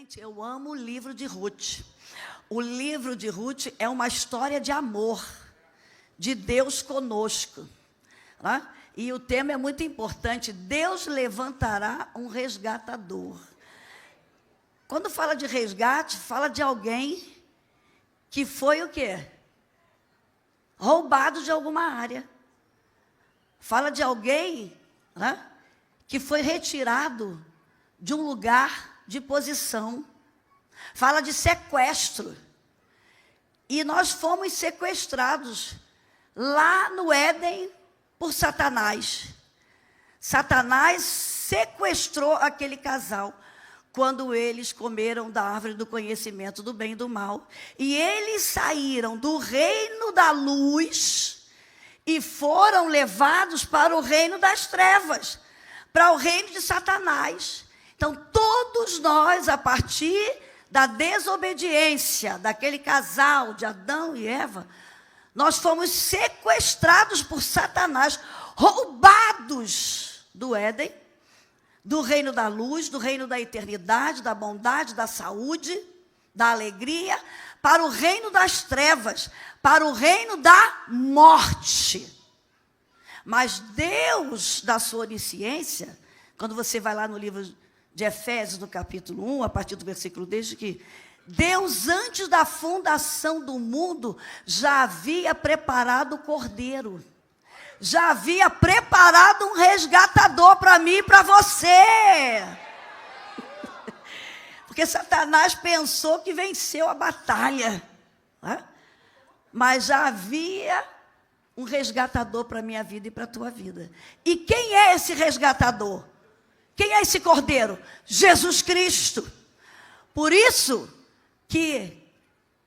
Gente, eu amo o livro de Ruth. O livro de Ruth é uma história de amor, de Deus conosco, né? E o tema é muito importante: Deus levantará um resgatador. Quando fala de resgate, fala de alguém que foi o quê? Roubado de alguma área. Fala de alguém, né, que foi retirado de um lugar de posição. Fala de sequestro. E nós fomos sequestrados lá no Éden por Satanás. Satanás sequestrou aquele casal quando eles comeram da árvore do conhecimento do bem e do mal. E eles saíram do reino da luz e foram levados para o reino das trevas, para o reino de Satanás. Então, todos nós, a partir da desobediência daquele casal de Adão e Eva, nós fomos sequestrados por Satanás, roubados do Éden, do reino da luz, do reino da eternidade, da bondade, da saúde, da alegria, para o reino das trevas, para o reino da morte. Mas Deus, da sua onisciência, quando você vai lá no livro de Efésios, no capítulo 1, a partir do versículo 10, diz que Deus, antes da fundação do mundo, já havia preparado o Cordeiro. Já havia preparado um resgatador para mim e para você. Porque Satanás pensou que venceu a batalha, né? Mas já havia um resgatador para a minha vida e para a tua vida. E quem é esse resgatador? Quem é esse Cordeiro? Jesus Cristo. Por isso que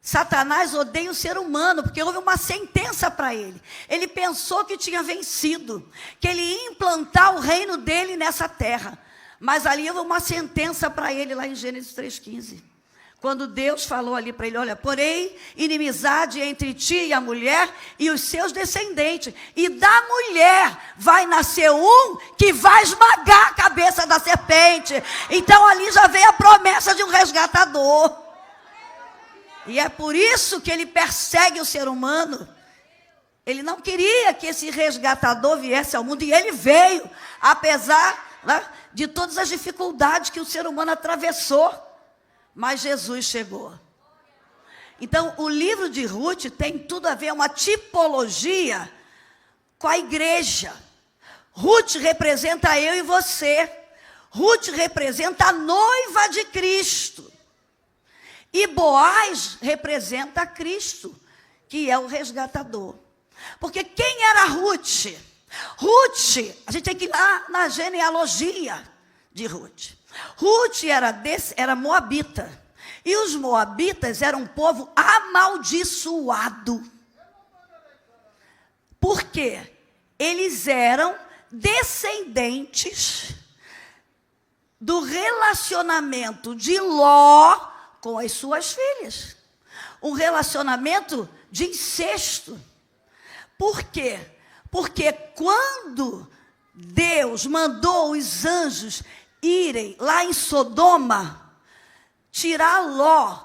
Satanás odeia o ser humano, porque houve uma sentença para ele. Ele pensou que tinha vencido, que ele ia implantar o reino dele nessa terra. Mas ali houve uma sentença para ele, lá em Gênesis 3,15. Quando Deus falou ali para ele: olha, porém inimizade entre ti e a mulher e os seus descendentes, e da mulher vai nascer um que vai esmagar a cabeça da serpente. Então ali já veio a promessa de um resgatador. E é por isso que ele persegue o ser humano. Ele não queria que esse resgatador viesse ao mundo, e ele veio, apesar, né, de todas as dificuldades que o ser humano atravessou. Mas Jesus chegou. Então, o livro de Ruth tem tudo a ver, uma tipologia com a igreja. Ruth representa eu e você. Ruth representa a noiva de Cristo. E Boaz representa Cristo, que é o resgatador. Porque quem era Ruth? Ruth, a gente tem que ir lá na genealogia de Ruth. Ruth era moabita. E os moabitas eram um povo amaldiçoado. Por quê? Eles eram descendentes do relacionamento de Ló com as suas filhas. Um relacionamento de incesto. Por quê? Porque quando Deus mandou os anjos irem lá em Sodoma, tirar Ló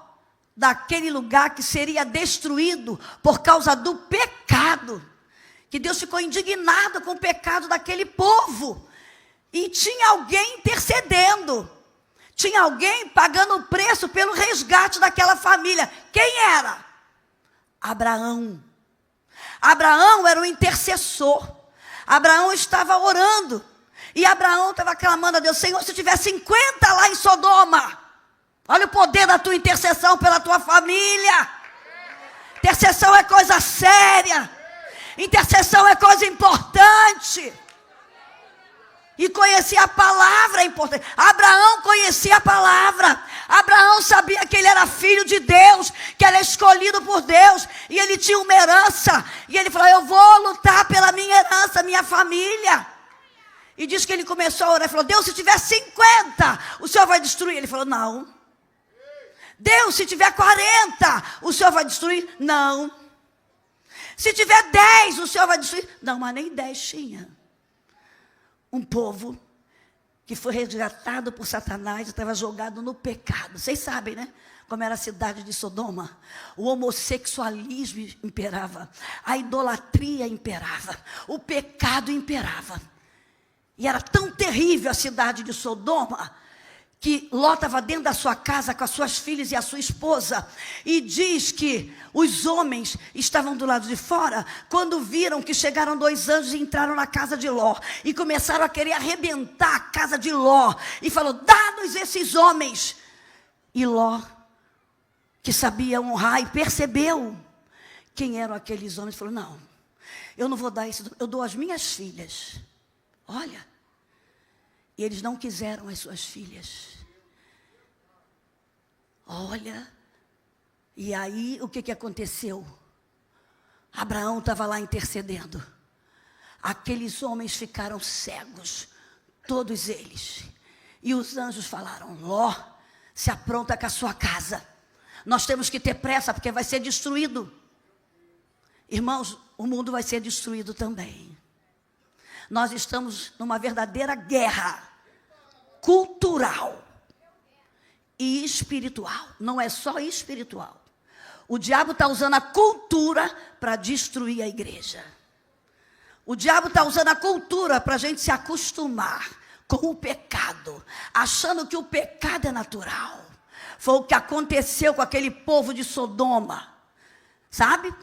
daquele lugar que seria destruído por causa do pecado, que Deus ficou indignado com o pecado daquele povo, e tinha alguém intercedendo, tinha alguém pagando o preço pelo resgate daquela família. Quem era? Abraão. Abraão era o intercessor. Abraão estava orando. E Abraão estava clamando a Deus: Senhor, se tiver 50 lá em Sodoma, olha o poder da tua intercessão pela tua família. Intercessão é coisa séria. Intercessão é coisa importante. E conhecer a palavra é importante. Abraão conhecia a palavra. Abraão sabia que ele era filho de Deus, que ele era escolhido por Deus, e ele tinha uma herança. E ele falou: eu vou lutar pela minha herança, minha família. E diz que ele começou a orar e falou: Deus, se tiver 50, o Senhor vai destruir. Ele falou: não. Deus, se tiver 40, o Senhor vai destruir? Não. Se tiver 10, o Senhor vai destruir? Não, mas nem 10 tinha. Um povo que foi resgatado por Satanás, estava jogado no pecado. Vocês sabem, né? Como era a cidade de Sodoma. O homossexualismo imperava, a idolatria imperava, o pecado imperava. E era tão terrível a cidade de Sodoma, que Ló estava dentro da sua casa com as suas filhas e a sua esposa, e diz que os homens estavam do lado de fora, quando viram que chegaram 2 anjos e entraram na casa de Ló, e começaram a querer arrebentar a casa de Ló, e falou: dá-nos esses homens. E Ló, que sabia honrar e percebeu quem eram aqueles homens, falou: não, eu não vou dar isso, eu dou as minhas filhas. Olha, e eles não quiseram as suas filhas. Olha, e aí o que aconteceu? Abraão estava lá intercedendo. Aqueles homens ficaram cegos, todos eles. E os anjos falaram: Ló, se apronta com a sua casa. Nós temos que ter pressa, porque vai ser destruído. Irmãos, o mundo vai ser destruído também. Nós estamos numa verdadeira guerra cultural e espiritual. Não é só espiritual. O diabo está usando a cultura para destruir a igreja. O diabo está usando a cultura para a gente se acostumar com o pecado, achando que o pecado é natural. Foi o que aconteceu com aquele povo de Sodoma, sabe?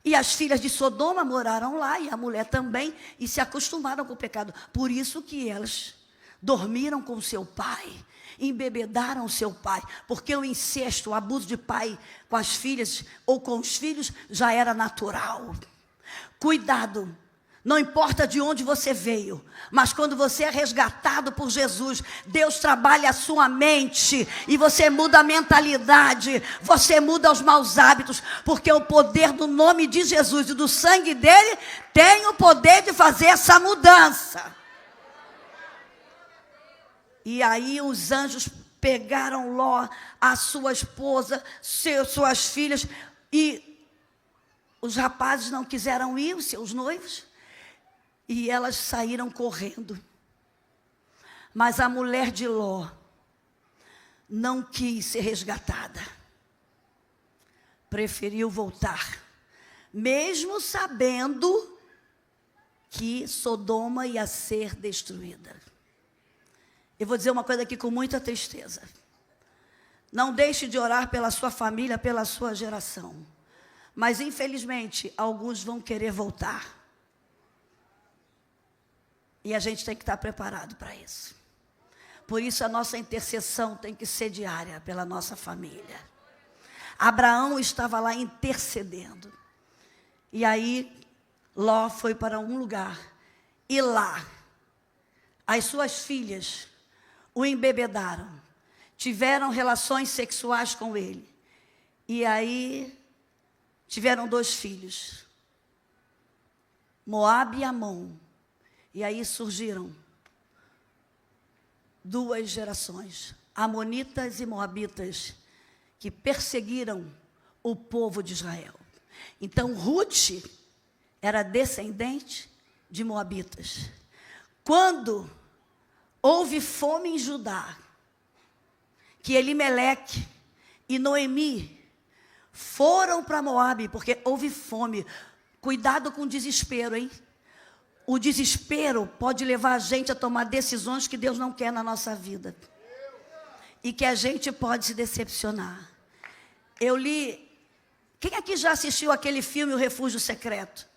E as filhas de Sodoma moraram lá, e a mulher também, e se acostumaram com o pecado. Por isso que elas dormiram com seu pai, embebedaram seu pai, porque o incesto, o abuso de pai com as filhas ou com os filhos já era natural. Cuidado. Não importa de onde você veio, mas quando você é resgatado por Jesus, Deus trabalha a sua mente e você muda a mentalidade, você muda os maus hábitos, porque o poder do nome de Jesus e do sangue dele tem o poder de fazer essa mudança. E aí os anjos pegaram Ló, a sua esposa, suas filhas, e os rapazes não quiseram ir, os seus noivos, e elas saíram correndo. Mas a mulher de Ló não quis ser resgatada. Preferiu voltar, mesmo sabendo que Sodoma ia ser destruída. Eu vou dizer uma coisa aqui com muita tristeza. Não deixe de orar pela sua família, pela sua geração. Mas, infelizmente, alguns vão querer voltar. E a gente tem que estar preparado para isso. Por isso a nossa intercessão tem que ser diária pela nossa família. Abraão estava lá intercedendo. E aí Ló foi para um lugar. E lá as suas filhas o embebedaram. Tiveram relações sexuais com ele. E aí tiveram 2 filhos. Moabe e Amon. E aí surgiram 2 gerações, amonitas e moabitas, que perseguiram o povo de Israel. Então Ruth era descendente de moabitas. Quando houve fome em Judá, que Elimeleque e Noemi foram para Moabe, porque houve fome. Cuidado com o desespero, hein? O desespero pode levar a gente a tomar decisões que Deus não quer na nossa vida. E que a gente pode se decepcionar. Eu li... Quem aqui já assistiu aquele filme O Refúgio Secreto?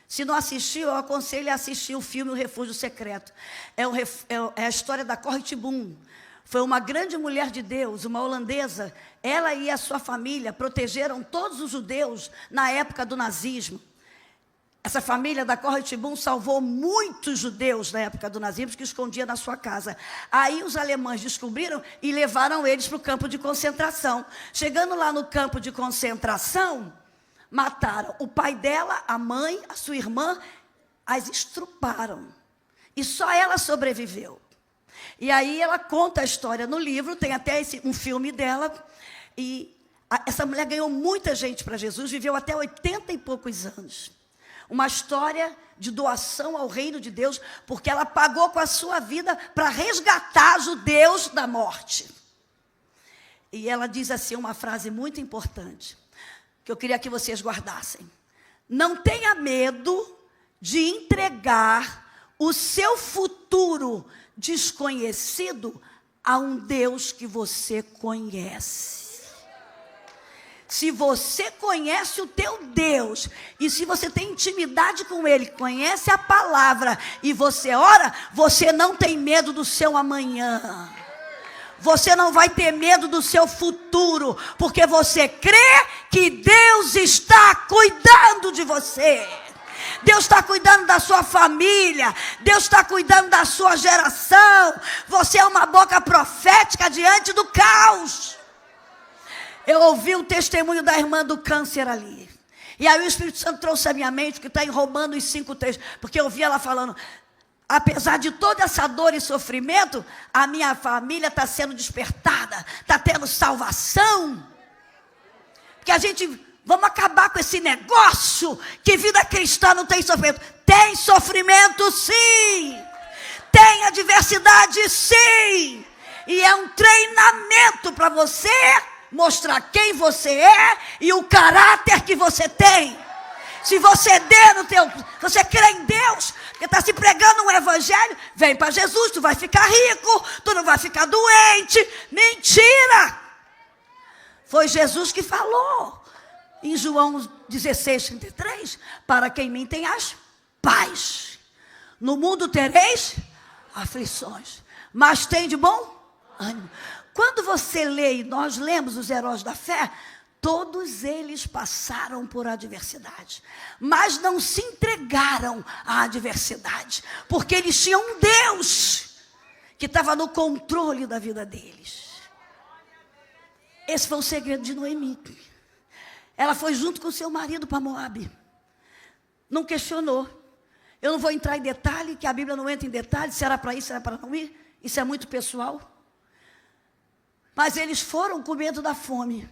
Se não assistiu, eu aconselho a assistir o filme O Refúgio Secreto. É a história da Corrie ten Boom. Foi uma grande mulher de Deus, uma holandesa. Ela e a sua família protegeram todos os judeus na época do nazismo. Essa família da Corrie ten Boom salvou muitos judeus na época do nazismo, que escondia na sua casa. Aí os alemães descobriram e levaram eles para o campo de concentração. Chegando lá no campo de concentração, mataram o pai dela, a mãe, a sua irmã, as estruparam. E só ela sobreviveu. E aí ela conta a história no livro, tem até um filme dela. E essa mulher ganhou muita gente para Jesus, viveu até 80 e poucos anos. Uma história de doação ao reino de Deus, porque ela pagou com a sua vida para resgatar judeus da morte. E ela diz assim uma frase muito importante, que eu queria que vocês guardassem. Não tenha medo de entregar o seu futuro desconhecido a um Deus que você conhece. Se você conhece o teu Deus, e se você tem intimidade com Ele, conhece a palavra, e você ora, você não tem medo do seu amanhã. Você não vai ter medo do seu futuro, porque você crê que Deus está cuidando de você. Deus está cuidando da sua família, Deus está cuidando da sua geração. Você é uma boca profética diante do caos. Eu ouvi o testemunho da irmã do câncer ali. E aí o Espírito Santo trouxe à minha mente, que está em Romanos 5,3, porque eu ouvi ela falando, apesar de toda essa dor e sofrimento, a minha família está sendo despertada, está tendo salvação. Porque a gente, vamos acabar com esse negócio, que vida cristã não tem sofrimento. Tem sofrimento sim, tem adversidade sim, e é um treinamento para você mostrar quem você é e o caráter que você tem. Se você você crê em Deus, que está se pregando um evangelho, vem para Jesus, tu vai ficar rico, tu não vai ficar doente. Mentira! Foi Jesus que falou em João 16:33, para que em mim tenhas paz. No mundo tereis aflições, mas tem de bom ânimo. Quando você lê, e nós lemos os heróis da fé, todos eles passaram por adversidade, mas não se entregaram à adversidade, porque eles tinham um Deus que estava no controle da vida deles. Esse foi o segredo de Noemi. Ela foi junto com seu marido para Moabe, não questionou. Eu não vou entrar em detalhe, que a Bíblia não entra em detalhe, se era para ir, se era para não ir, isso é muito pessoal. Mas eles foram com medo da fome.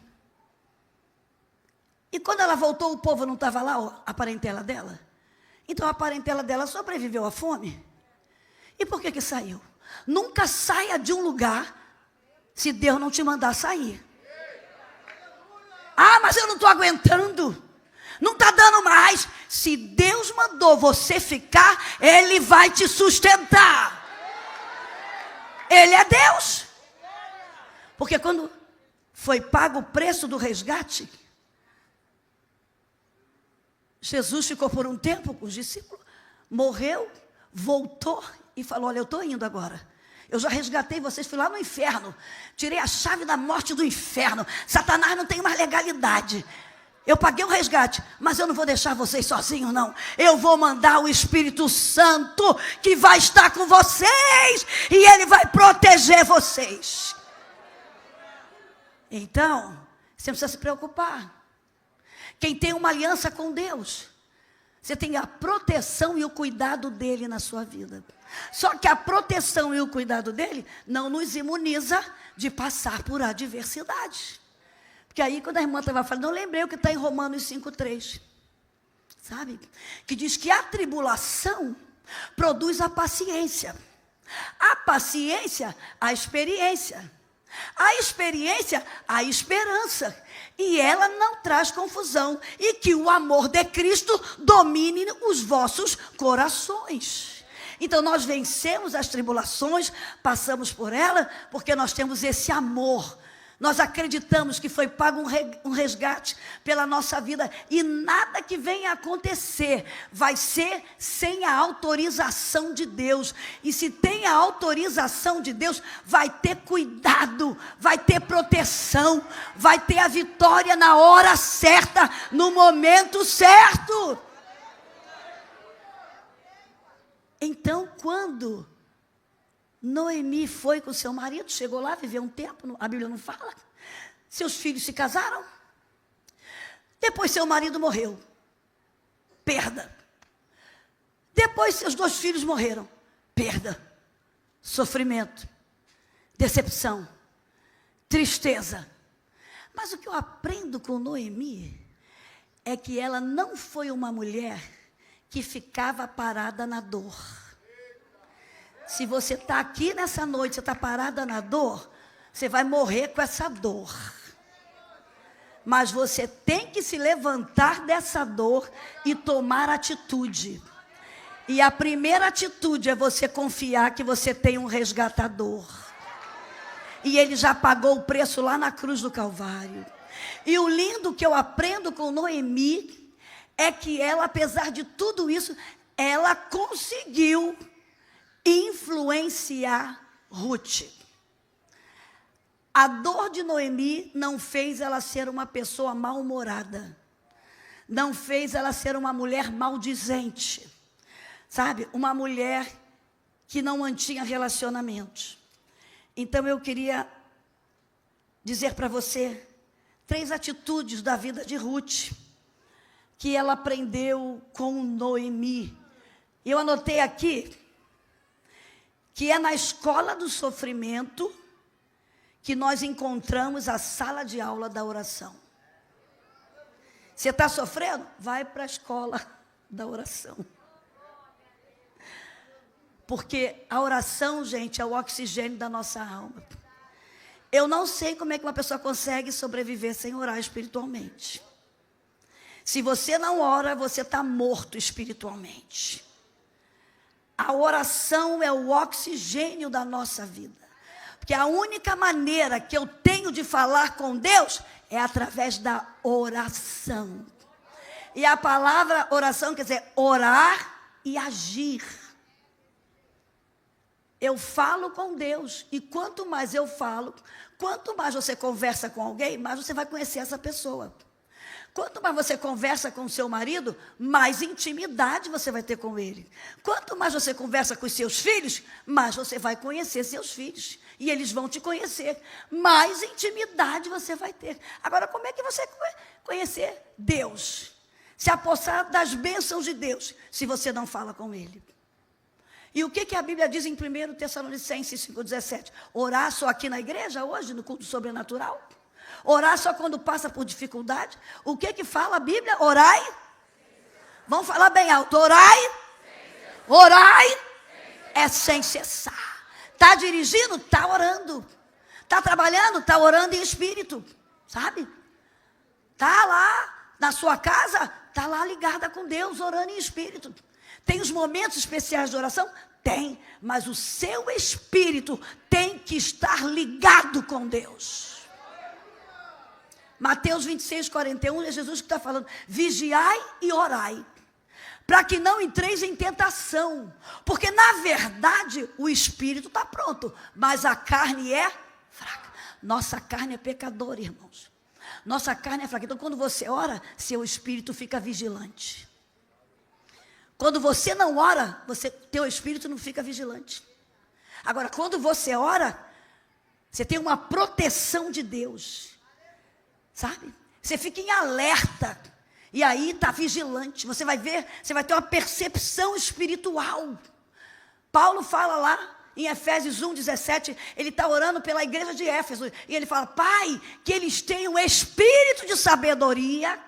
E quando ela voltou, o povo não estava lá, a parentela dela. Então a parentela dela sobreviveu à fome. E por que saiu? Nunca saia de um lugar se Deus não te mandar sair. Ah, mas eu não estou aguentando. Não está dando mais. Se Deus mandou você ficar, Ele vai te sustentar. Ele é Deus. Porque quando foi pago o preço do resgate, Jesus ficou por um tempo com os discípulos, morreu, voltou e falou, olha, eu estou indo agora. Eu já resgatei vocês, fui lá no inferno, tirei a chave da morte do inferno. Satanás não tem mais legalidade. Eu paguei o resgate, mas eu não vou deixar vocês sozinhos, não. Eu vou mandar o Espírito Santo, que vai estar com vocês, e Ele vai proteger vocês. Então, você não precisa se preocupar. Quem tem uma aliança com Deus, você tem a proteção e o cuidado dele na sua vida. Só que a proteção e o cuidado dele não nos imuniza de passar por adversidade. Porque aí quando a irmã estava falando, eu lembrei o que está em Romanos 5,3. Sabe? Que diz que a tribulação produz a paciência. A paciência, a experiência. A experiência, a esperança. E ela não traz confusão. E que o amor de Cristo domine os vossos corações. Então nós vencemos as tribulações, passamos por ela, porque nós temos esse amor. Nós acreditamos que foi pago um resgate pela nossa vida. E nada que venha a acontecer vai ser sem a autorização de Deus. E se tem a autorização de Deus, vai ter cuidado, vai ter proteção, vai ter a vitória na hora certa, no momento certo. Então, quando Noemi foi com seu marido, chegou lá, viveu um tempo, a Bíblia não fala. Seus filhos se casaram. Depois seu marido morreu. Perda. Depois seus 2 filhos morreram. Perda. Sofrimento. Decepção. Tristeza. Mas o que eu aprendo com Noemi é que ela não foi uma mulher que ficava parada na dor. Se você está aqui nessa noite, você está parada na dor, você vai morrer com essa dor. Mas você tem que se levantar dessa dor e tomar atitude. E a primeira atitude é você confiar que você tem um resgatador. E ele já pagou o preço lá na cruz do Calvário. E o lindo que eu aprendo com Noemi é que ela, apesar de tudo isso, ela conseguiu influenciar Ruth. A dor de Noemi não fez ela ser uma pessoa mal-humorada. Não fez ela ser uma mulher maldizente. Sabe? Uma mulher que não mantinha relacionamentos. Então eu queria dizer para você 3 atitudes da vida de Ruth que ela aprendeu com Noemi. Eu anotei aqui que é na escola do sofrimento que nós encontramos a sala de aula da oração. Você está sofrendo? Vai para a escola da oração. Porque a oração, gente, é o oxigênio da nossa alma. Eu não sei como é que uma pessoa consegue sobreviver sem orar espiritualmente. Se você não ora, você está morto espiritualmente. A oração é o oxigênio da nossa vida. Porque a única maneira que eu tenho de falar com Deus é através da oração. E a palavra oração quer dizer orar e agir. Eu falo com Deus, e quanto mais eu falo, quanto mais você conversa com alguém, mais você vai conhecer essa pessoa. Quanto mais você conversa com o seu marido, mais intimidade você vai ter com ele. Quanto mais você conversa com os seus filhos, mais você vai conhecer seus filhos. E eles vão te conhecer, mais intimidade você vai ter. Agora, como é que você vai conhecer Deus? Se apossar das bênçãos de Deus, se você não fala com Ele. E o que a Bíblia diz em 1 Tessalonicenses 5,17? Orar só aqui na igreja hoje, no culto sobrenatural? Orar só quando passa por dificuldade? O que fala a Bíblia? Orai. Vamos falar bem alto. Orai. Orai é sem cessar. Está dirigindo? Está orando. Está trabalhando? Está orando em espírito. Sabe? Está lá na sua casa? Está lá ligada com Deus, orando em espírito. Tem os momentos especiais de oração? Tem, mas o seu espírito tem que estar ligado com Deus. Mateus 26, 41, é Jesus que está falando. Vigiai e orai, para que não entreis em tentação. Porque, na verdade, o espírito está pronto, mas a carne é fraca. Nossa carne é pecadora, irmãos. Nossa carne é fraca. Então, quando você ora, seu espírito fica vigilante. Quando você não ora, teu espírito não fica vigilante. Agora, quando você ora, você tem uma proteção de Deus. Sabe? Você fica em alerta. E aí está vigilante. Você vai ver, você vai ter uma percepção espiritual. Paulo fala lá em Efésios 1,17, ele está orando pela igreja de Éfeso. E ele fala, Pai, que eles tenham espírito de sabedoria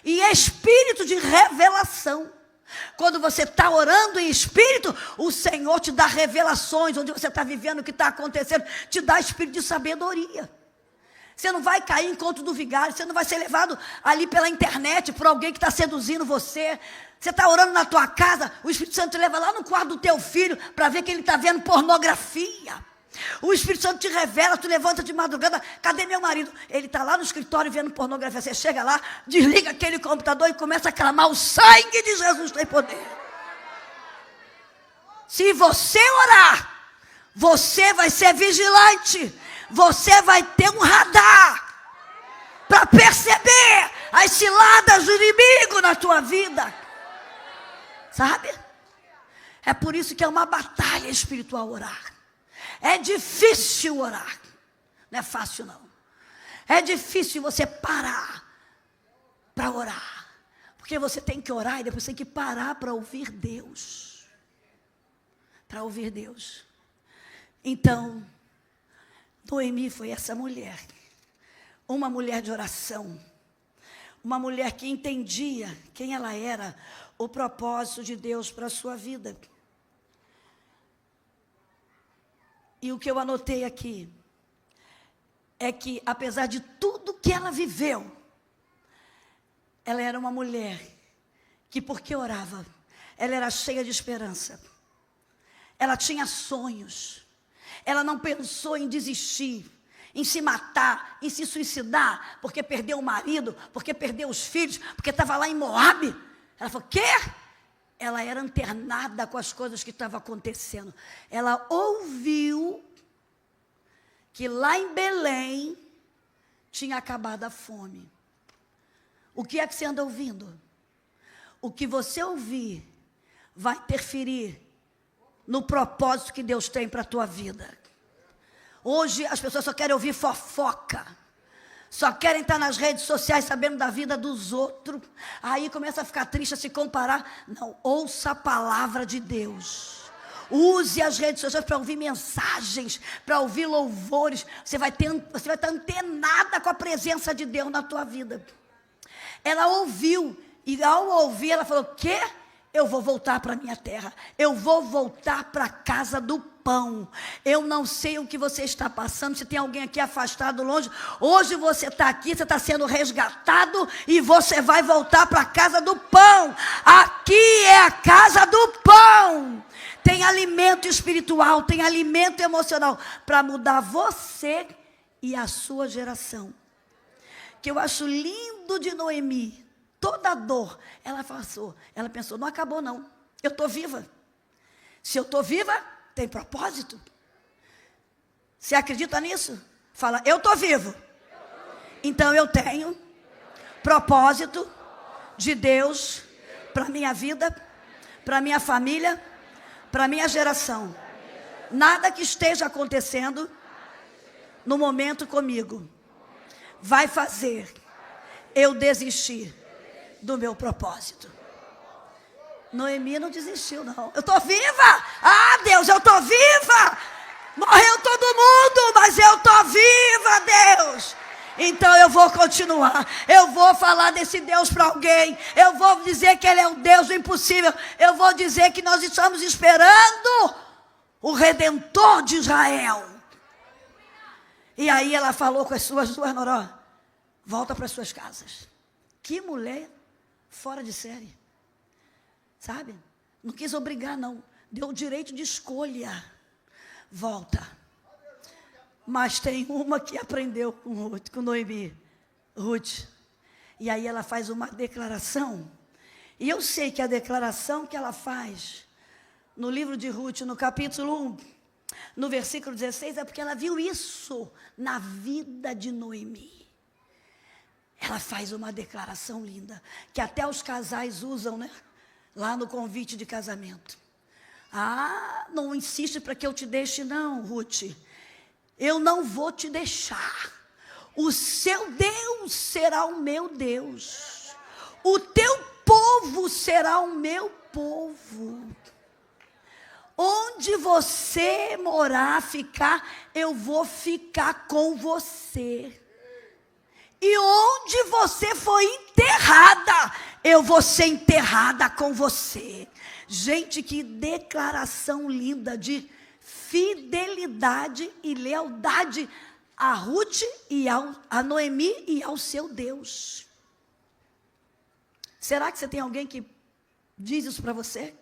e espírito de revelação. Quando você está orando em espírito, o Senhor te dá revelações, onde você está vivendo, o que está acontecendo, te dá espírito de sabedoria. Você não vai cair em conto do vigário, você não vai ser levado ali pela internet por alguém que está seduzindo você. Você está orando na tua casa, o Espírito Santo te leva lá no quarto do teu filho para ver que ele está vendo pornografia. O Espírito Santo te revela, tu levanta de madrugada, cadê meu marido? Ele está lá no escritório vendo pornografia. Você chega lá, desliga aquele computador e começa a clamar, o sangue de Jesus tem poder. Se você orar, você vai ser vigilante. Você vai ter um radar para perceber as ciladas do inimigo na tua vida. Sabe? É por isso que é uma batalha espiritual orar. É difícil orar. Não é fácil, não. É difícil você parar para orar. Porque você tem que orar e depois tem que parar para ouvir Deus. Para ouvir Deus. Então, Noemi foi essa mulher. Uma mulher de oração. uma mulher que entendia quem ela era, o propósito de Deus para a sua vida. E o que eu anotei aqui é que, apesar de tudo que ela viveu, ela era uma mulher que, porque orava, ela era cheia de esperança. Ela tinha sonhos. Ela não pensou em desistir, em se matar, em se suicidar, porque perdeu o marido, porque perdeu os filhos, porque estava lá em Moabe. Ela falou, quê? Ela era antenada com as coisas que estavam acontecendo. Ela ouviu que lá em Belém tinha acabado a fome. O que é que você anda ouvindo? O que você ouvir vai interferir no propósito que Deus tem para a tua vida. Hoje as pessoas só querem ouvir fofoca. Só querem estar nas redes sociais sabendo da vida dos outros. Aí começa a ficar triste, a se comparar. Não, ouça a palavra de Deus. Use as redes sociais para ouvir mensagens, para ouvir louvores. Você vai estar antenada com a presença de Deus na tua vida. Ela ouviu, e ao ouvir ela falou, quê? Eu vou voltar para a minha terra. Eu vou voltar para a casa do pão. Eu não sei o que você está passando. Se tem alguém aqui afastado, longe. Hoje você está aqui, você está sendo resgatado. E você vai voltar para a casa do pão. Aqui é a casa do pão. Tem alimento espiritual, tem alimento emocional. Para mudar você e a sua geração. Que eu acho lindo de Noemi. Toda a dor, ela passou. Ela pensou, não acabou não. Eu estou viva. Se eu estou viva, tem propósito. Você acredita nisso? Fala, eu estou vivo. Então eu tenho propósito de Deus para a minha vida, para a minha família, para a minha geração. Nada que esteja acontecendo no momento comigo vai fazer eu desistir do meu propósito. Noemi não desistiu, não. Eu estou viva! Ah, Deus, eu estou viva! Morreu todo mundo, mas eu estou viva, Deus! Então eu vou continuar. Eu vou falar desse Deus para alguém. Eu vou dizer que Ele é o Deus do impossível. Eu vou dizer que nós estamos esperando o Redentor de Israel. E aí ela falou com as suas duas noró, volta para as suas casas. Que mulher fora de série, sabe? Não quis obrigar, não. Deu o direito de escolha. Volta. Mas tem uma que aprendeu com Noemi, Ruth. E aí ela faz uma declaração. E eu sei que a declaração que ela faz no livro de Ruth, no capítulo 1, no versículo 16, é porque ela viu isso na vida de Noemi. Ela faz uma declaração linda, que até os casais usam, né? Lá no convite de casamento. Ah, não insiste para que eu te deixe não, Ruth. Eu não vou te deixar. O seu Deus será o meu Deus. O teu povo será o meu povo. Onde você morar, ficar, eu vou ficar com você. E onde você foi enterrada, eu vou ser enterrada com você. Gente, que declaração linda de fidelidade e lealdade a Ruth e a Noemi e ao seu Deus. Será que você tem alguém que diz isso para você?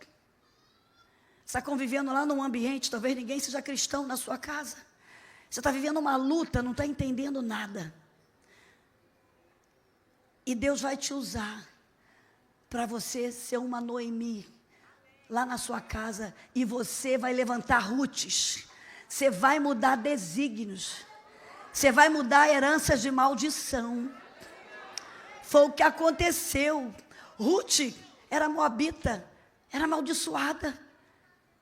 Você está convivendo lá num ambiente, talvez ninguém seja cristão na sua casa. Você está vivendo uma luta, não está entendendo nada. E Deus vai te usar para você ser uma Noemi lá na sua casa. E você vai levantar Ruths. Você vai mudar desígnios. Você vai mudar heranças de maldição. Foi o que aconteceu. Ruth era moabita, era amaldiçoada.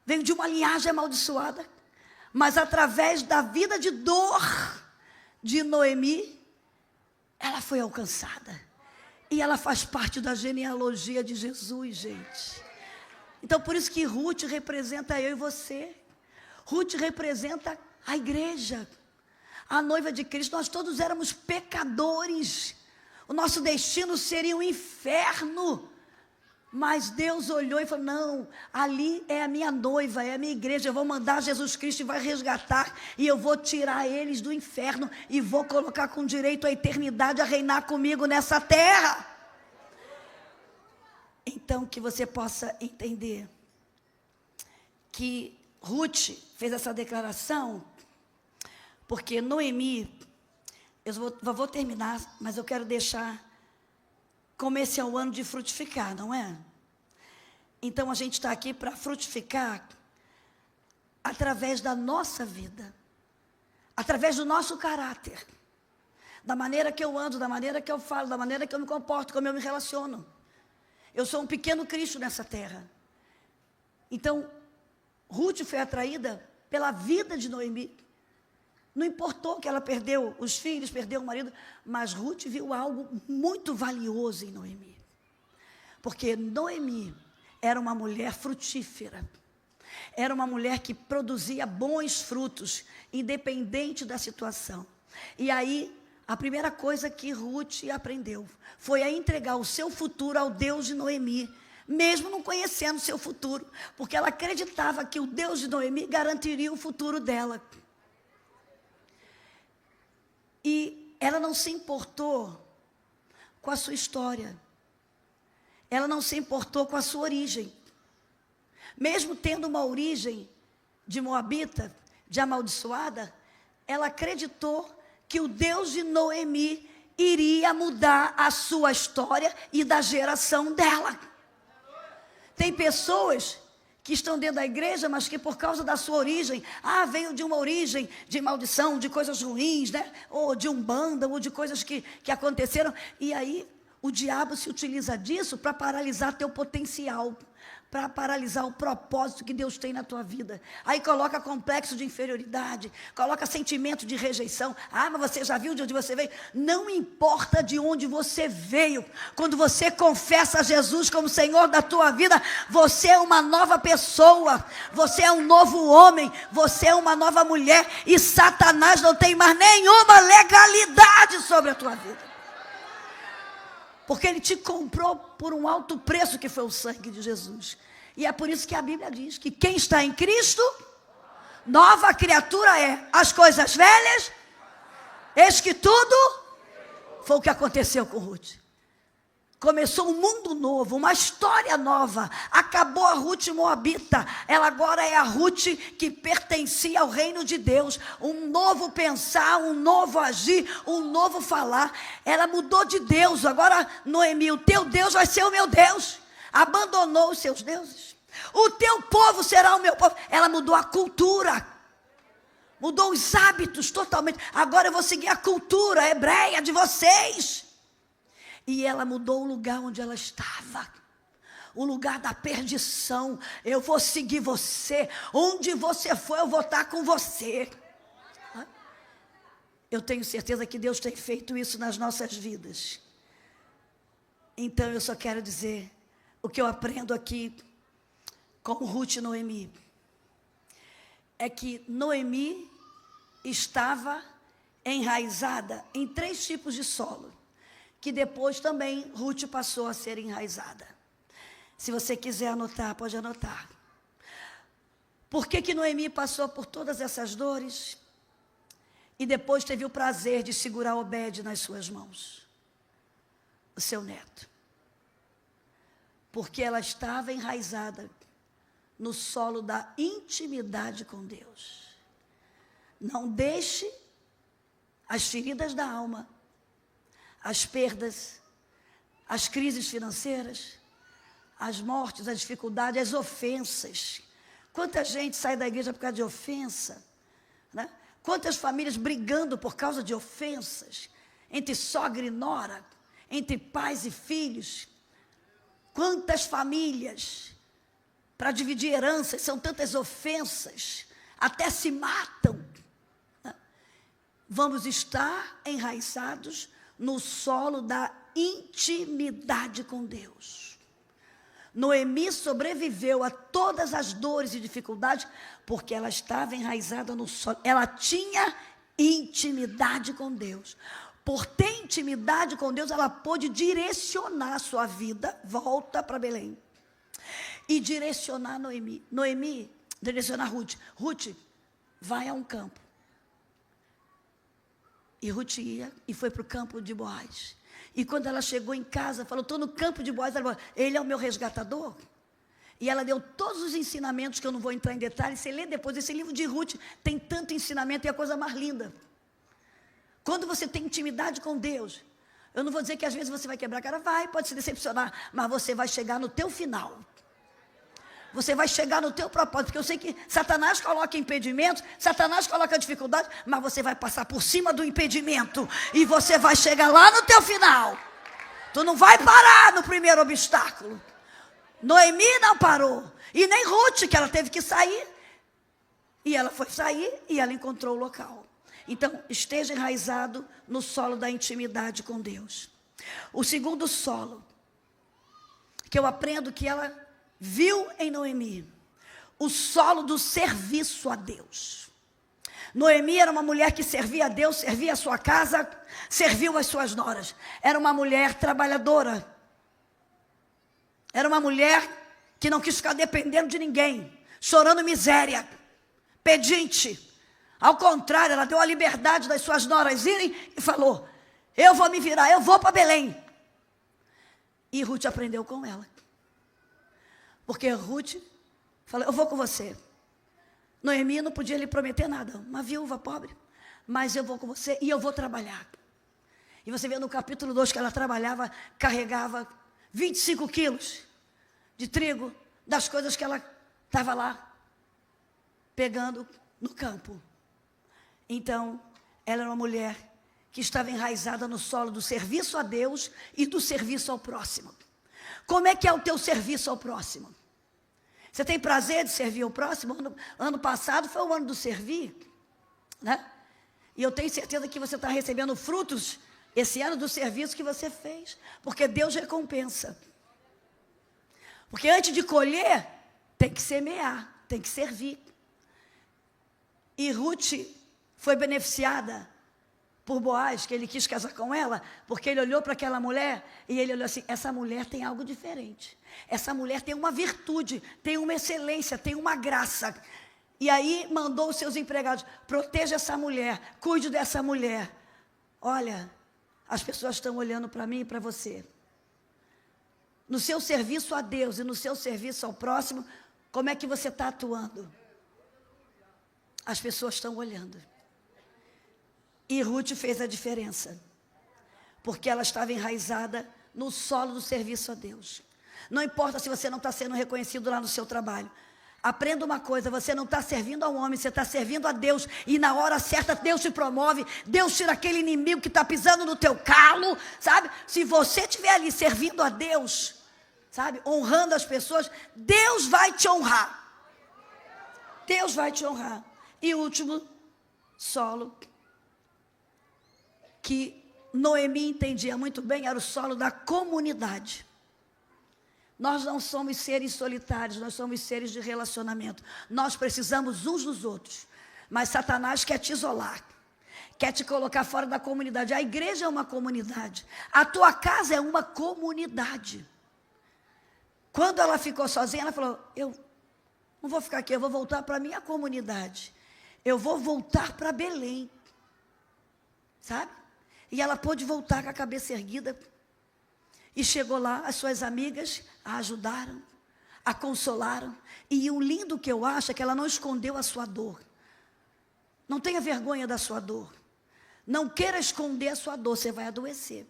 Veio de uma linhagem amaldiçoada. Mas através da vida de dor de Noemi, ela foi alcançada. E ela faz parte da genealogia de Jesus, gente. Então, por isso que Ruth representa eu e você. Ruth representa a igreja, a noiva de Cristo. Nós todos éramos pecadores. O nosso destino seria um inferno. Mas Deus olhou e falou, não, ali é a minha noiva, é a minha igreja, eu vou mandar Jesus Cristo e vai resgatar, e eu vou tirar eles do inferno, e vou colocar com direito à eternidade a reinar comigo nessa terra. Então, que você possa entender que Ruth fez essa declaração, porque Noemi, eu vou terminar, mas eu quero deixar, como esse é o ano de frutificar, não é? Então a gente está aqui para frutificar através da nossa vida, através do nosso caráter, da maneira que eu ando, da maneira que eu falo, da maneira que eu me comporto, como eu me relaciono. Eu sou um pequeno Cristo nessa terra. Então, Ruth foi atraída pela vida de Noemi. Não importou que ela perdeu os filhos, perdeu o marido, mas Ruth viu algo muito valioso em Noemi. Porque Noemi era uma mulher frutífera. Era uma mulher que produzia bons frutos, independente da situação. E aí, a primeira coisa que Ruth aprendeu foi a entregar o seu futuro ao Deus de Noemi, mesmo não conhecendo o seu futuro, porque ela acreditava que o Deus de Noemi garantiria o futuro dela. E ela não se importou com a sua história. Ela não se importou com a sua origem. Mesmo tendo uma origem de moabita, de amaldiçoada, ela acreditou que o Deus de Noemi iria mudar a sua história e da geração dela. Tem pessoas que estão dentro da igreja, mas que por causa da sua origem, veio de uma origem de maldição, de coisas ruins, né? Ou de umbanda, ou de coisas que aconteceram, e aí o diabo se utiliza disso para paralisar teu potencial, para paralisar o propósito que Deus tem na tua vida. Aí coloca complexo de inferioridade, coloca sentimento de rejeição. Mas você já viu de onde você veio? Não importa de onde você veio. Quando você confessa Jesus como Senhor da tua vida, você é uma nova pessoa, você é um novo homem, você é uma nova mulher, e Satanás não tem mais nenhuma legalidade sobre a tua vida. Porque ele te comprou por um alto preço, que foi o sangue de Jesus. E é por isso que a Bíblia diz que quem está em Cristo, nova criatura é. As coisas velhas, eis que tudo foi o que aconteceu com Ruth. Começou um mundo novo, uma história nova. Acabou a Ruth moabita. Ela agora é a Ruth que pertencia ao reino de Deus. Um novo pensar, um novo agir, um novo falar. Ela mudou de Deus. Agora, Noemi, o teu Deus vai ser o meu Deus. Abandonou os seus deuses. O teu povo será o meu povo. Ela mudou a cultura. Mudou os hábitos totalmente. Agora eu vou seguir a cultura hebreia de vocês. E ela mudou o lugar onde ela estava, o lugar da perdição. Eu vou seguir você, onde você for eu vou estar com você. Eu tenho certeza que Deus tem feito isso nas nossas vidas. Então eu só quero dizer, o que eu aprendo aqui com Ruth e Noemi, é que Noemi estava enraizada em 3 tipos de solo, que depois também Ruth passou a ser enraizada. Se você quiser anotar, pode anotar. Por que Noemi passou por todas essas dores e depois teve o prazer de segurar Obed nas suas mãos? O seu neto. Porque ela estava enraizada no solo da intimidade com Deus. Não deixe as feridas da alma, as perdas, as crises financeiras, as mortes, as dificuldades, as ofensas. Quanta gente sai da igreja por causa de ofensa, né? Quantas famílias brigando por causa de ofensas, entre sogra e nora, entre pais e filhos. Quantas famílias, para dividir heranças, são tantas ofensas, até se matam. Né? Vamos estar enraizados no solo da intimidade com Deus. Noemi sobreviveu a todas as dores e dificuldades, porque ela estava enraizada no solo. Ela tinha intimidade com Deus. por ter intimidade com Deus, ela pôde direcionar a sua vida, volta para Belém, e direcionar Noemi, direcionar Ruth. Ruth, vai a um campo. E Ruth ia e foi para o campo de Boaz. E quando ela chegou em casa, falou, estou no campo de Boaz, ela falou, ele é o meu resgatador. E ela deu todos os ensinamentos, que eu não vou entrar em detalhes, você lê depois, esse livro de Ruth tem tanto ensinamento, e é a coisa mais linda. Quando você tem intimidade com Deus, eu não vou dizer que às vezes você vai quebrar a cara, pode se decepcionar, mas você vai chegar no teu final. Você vai chegar no teu propósito, porque eu sei que Satanás coloca impedimentos, Satanás coloca dificuldades, mas você vai passar por cima do impedimento, e você vai chegar lá no teu final. Tu não vai parar no primeiro obstáculo. Noemi não parou, e nem Ruth, que ela teve que sair, e ela foi sair, e ela encontrou o local. Então, esteja enraizado no solo da intimidade com Deus. O segundo solo, que eu aprendo que ela viu em Noemi, o solo do serviço a Deus. Noemi era uma mulher que servia a Deus, servia a sua casa, serviu as suas noras. Era uma mulher trabalhadora. Era uma mulher que não quis ficar dependendo de ninguém, chorando miséria, pedinte. Ao contrário, ela deu a liberdade das suas noras irem e falou, eu vou me virar, eu vou para Belém. E Ruth aprendeu com ela. Porque Ruth falou, eu vou com você. Noemi não podia lhe prometer nada, uma viúva pobre, mas eu vou com você e eu vou trabalhar. E você vê no capítulo 2 que ela trabalhava, carregava 25 quilos de trigo, das coisas que ela estava lá, pegando no campo. Então, ela era uma mulher que estava enraizada no solo do serviço a Deus e do serviço ao próximo. Como é que é o teu serviço ao próximo? Você tem prazer de servir ao próximo? Ano passado foi o ano do servir, né? E eu tenho certeza que você está recebendo frutos esse ano do serviço que você fez, porque Deus recompensa. Porque antes de colher, tem que semear, tem que servir. E Ruth foi beneficiada por Boaz, que ele quis casar com ela, porque ele olhou para aquela mulher e ele olhou assim, essa mulher tem algo diferente. Essa mulher tem uma virtude, tem uma excelência, tem uma graça. E aí mandou os seus empregados, proteja essa mulher, cuide dessa mulher. Olha, as pessoas estão olhando para mim e para você. No seu serviço a Deus e no seu serviço ao próximo, como é que você está atuando? As pessoas estão olhando. E Ruth fez a diferença, porque ela estava enraizada no solo do serviço a Deus. Não importa se você não está sendo reconhecido lá no seu trabalho. Aprenda uma coisa, você não está servindo ao homem, você está servindo a Deus. E na hora certa Deus te promove, Deus tira aquele inimigo que está pisando no teu calo, sabe? Se você estiver ali servindo a Deus, sabe? Honrando as pessoas, Deus vai te honrar. Deus vai te honrar. E o último solo que Noemi entendia muito bem era o solo da comunidade. Nós não somos seres solitários, nós somos seres de relacionamento. Nós precisamos uns dos outros. Mas Satanás quer te isolar, quer te colocar fora da comunidade. A igreja é uma comunidade, a tua casa é uma comunidade. Quando ela ficou sozinha, ela falou, eu não vou ficar aqui, eu vou voltar para a minha comunidade. Eu vou voltar para Belém, sabe? E ela pôde voltar com a cabeça erguida. E chegou lá, as suas amigas a ajudaram, a consolaram. E o lindo que eu acho é que ela não escondeu a sua dor. Não tenha vergonha da sua dor. Não queira esconder a sua dor, você vai adoecer.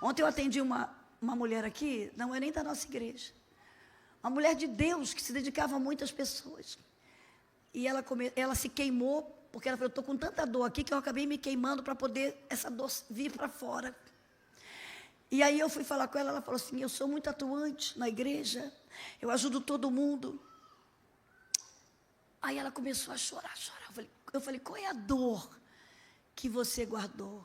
Ontem eu atendi uma mulher aqui, não é nem da nossa igreja. Uma mulher de Deus que se dedicava a muitas pessoas. E ela se queimou, porque ela falou, eu estou com tanta dor aqui que eu acabei me queimando para poder essa dor vir para fora. E aí eu fui falar com ela, ela falou assim, eu sou muito atuante na igreja, eu ajudo todo mundo. Aí ela começou a chorar. Eu falei, qual é a dor que você guardou?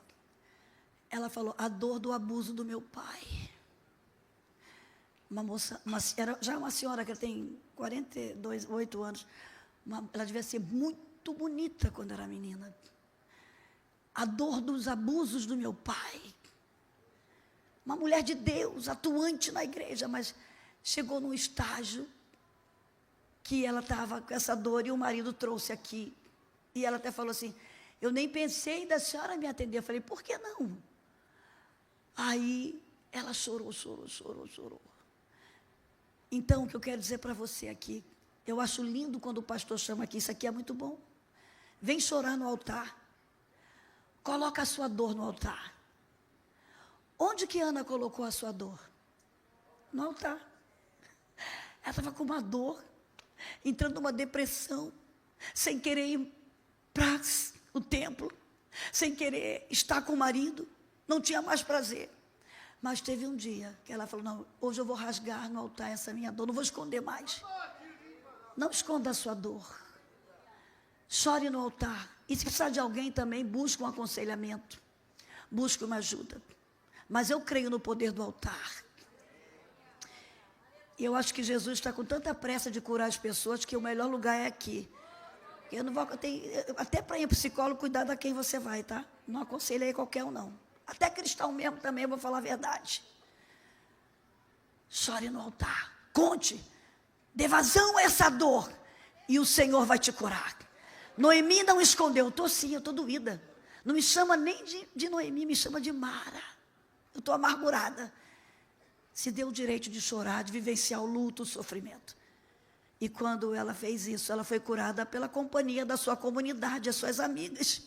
Ela falou, a dor do abuso do meu pai. Uma moça, já uma senhora que tem 8 anos, ela devia ser muito bonita quando era menina. a dor dos abusos do meu pai. Uma mulher de Deus, atuante na igreja, mas chegou num estágio que ela estava com essa dor e o marido trouxe aqui. E ela até falou assim, eu nem pensei da senhora me atender. Eu falei, por que não? Aí ela chorou. Então, o que eu quero dizer para você aqui, eu acho lindo quando o pastor chama aqui, isso aqui é muito bom. Vem chorar no altar. Coloca a sua dor no altar. Onde que Ana colocou a sua dor? No altar. Ela estava com uma dor, entrando numa depressão, sem querer ir para o templo, sem querer estar com o marido, não tinha mais prazer. Mas teve um dia que ela falou, não, hoje eu vou rasgar no altar essa minha dor, não vou esconder mais. Não esconda a sua dor. Chore no altar. E se precisar de alguém também, busque um aconselhamento. Busque uma ajuda. Mas eu creio no poder do altar. E eu acho que Jesus está com tanta pressa de curar as pessoas que o melhor lugar é aqui. Eu não vou, até para ir ao psicólogo, cuidado a quem você vai, tá? Não aconselho aí qualquer um, não. Até cristão mesmo também, eu vou falar a verdade. Chore no altar. Conte. Dê vazão a essa dor. E o Senhor vai te curar. Noemi não escondeu. Eu estou doída. Não me chama nem de Noemi, me chama de Mara. Eu estou amargurada. Se deu o direito de chorar, de vivenciar o luto, o sofrimento. E quando ela fez isso, ela foi curada pela companhia da sua comunidade, as suas amigas.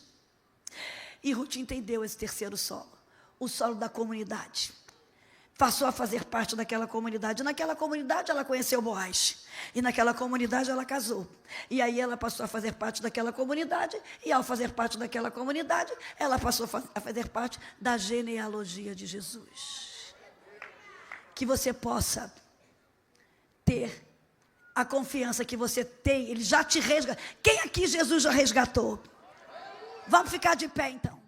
E Ruth entendeu esse terceiro solo, o solo da comunidade. Passou a fazer parte daquela comunidade. Naquela comunidade ela conheceu Boaz. E naquela comunidade ela casou. E aí ela passou a fazer parte daquela comunidade. E ao fazer parte daquela comunidade, ela passou a fazer parte da genealogia de Jesus. Que você possa ter a confiança que você tem. Ele já te resgatou. Quem aqui Jesus já resgatou? Vamos ficar de pé então.